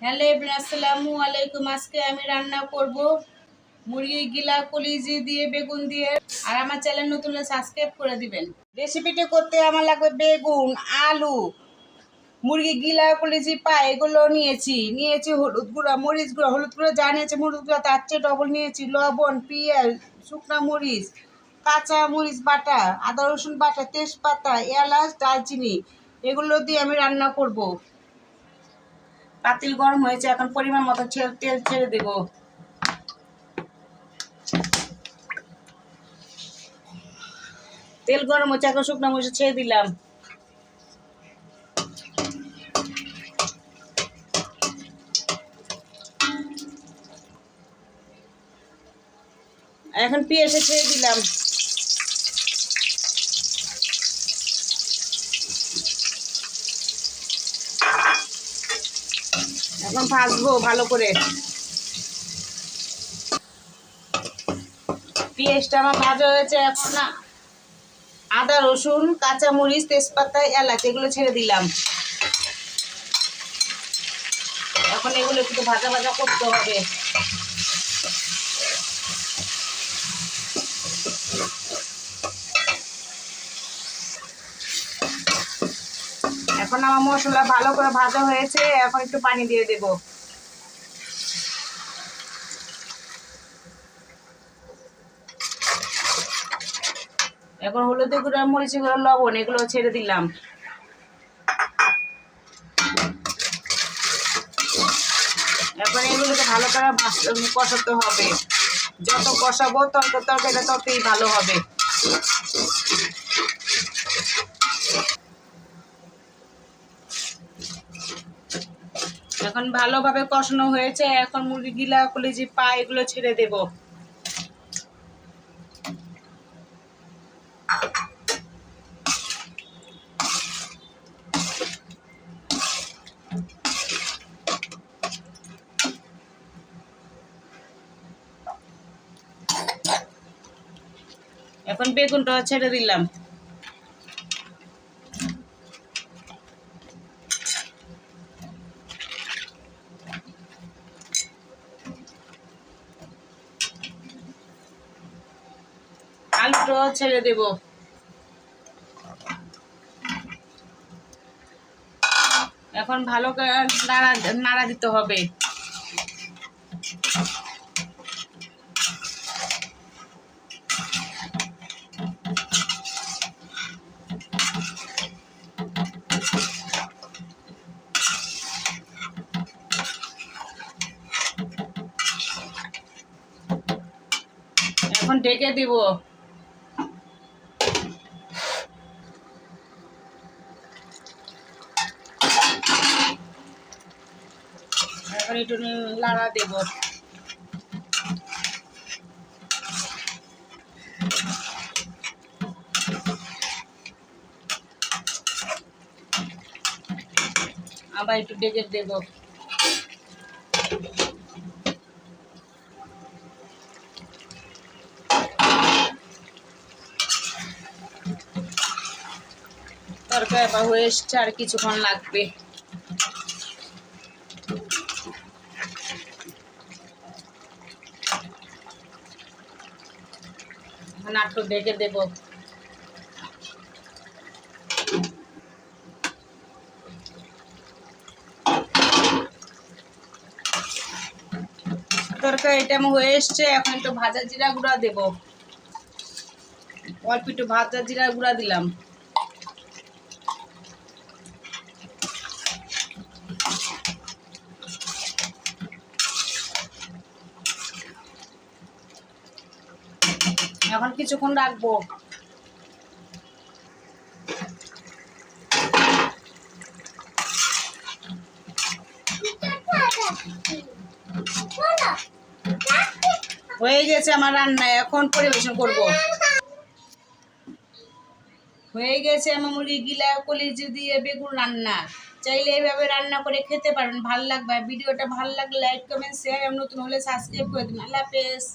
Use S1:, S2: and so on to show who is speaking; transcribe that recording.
S1: Hello everyone, আসসালামু আলাইকুম। আজকে আমি রান্না করব মুরগি গিলা কলিজি দিয়ে বেগুন দিয়ে। আর আমার চ্যানেল নতুন হলে সাবস্ক্রাইব করে দিবেন। রেসিপিটি করতে আমার লাগবে বেগুন, আলু, মুরগি গিলা কলিজি পা এগুলো নিয়েছি হলুদ গুঁড়া, মরিচ গুঁড়া, হলুদ গুঁড়া যা নিয়েছি মরিচ গুঁড়া তার চেয়ে ডবল নিয়েছি, লবণ, পেঁয়াজ, শুকনা মরিচ, কাঁচা মরিচ বাটা, আদা রসুন বাটা, তেজপাতা, এলাচ, দারচিনি এগুলো দিয়ে আমি রান্না করব। পাতিল গরম হয়েছে, এখন পরিমাণ মতো তেল ছেড়ে দেব। তেল গরম হচ্ছে, এখন শুকনো মরিচ ছেড়ে দিলাম। এখন পেঁয়াজে ছেড়ে দিলাম। এখন ভাজবো ভালো করে। পেঁয়াজটা আমার ভাজা হয়েছে, এখন আদা রসুন, কাঁচা মরিচ, তেজপাতা, এলাচ এগুলো ছেড়ে দিলাম। এখন এগুলো একটু ভাজা ভাজা করতে হবে। এখন আমার মশলা ভালো করে ভাজা হয়েছে, এখন একটু পানি দিয়ে দেব। এখন হলুদ গুঁড়া, মরিচ গুঁড়া, লবণ এগুলো ছেড়ে দিলাম। এখন এগুলোকে ভালো করে কষাতে হবে। যত কষাবো তরকারিটা ততই ভালো হবে। এখন ভালোভাবে কষানো হয়েছে, এখন মুরগি গিলা কলিজি পা এগুলো ছেড়ে দেব। এখন বেগুনটা ছেড়ে দিলাম। আলুটাও ছেড়ে দেব। এখন ভালো করে নাড়া দিতে হবে। এখন ঢেকে দিব। এখন একটু নাড়া দেব। আবার একটু ঢেকে দেব। তরকারি বা হয়ে এসছে, আর কিছুক্ষণ লাগবে। নাটক ঢেকে দেব। তরকারিটা হয়ে এসছে, এখন একটু ভাজা জিরা গুঁড়া দেব। অল্প একটু ভাজা জিরা গুঁড়া দিলাম। এখন কিছুক্ষণ রাখবো। হয়ে গেছে আমার রান্না, এখন পরিবেশন করব। হয়ে গেছে আমার মুরগি গিলা কলিজি দিয়ে বেগুন রান্না। চাইলে এইভাবে রান্না করে খেতে পারেন, ভালো লাগবে। ভিডিওটা ভালো লাগলে লাইক, কমেন্ট, শেয়ার, নতুন হলে সাবস্ক্রাইব করে দিন। আল্লাহ হাফেজ।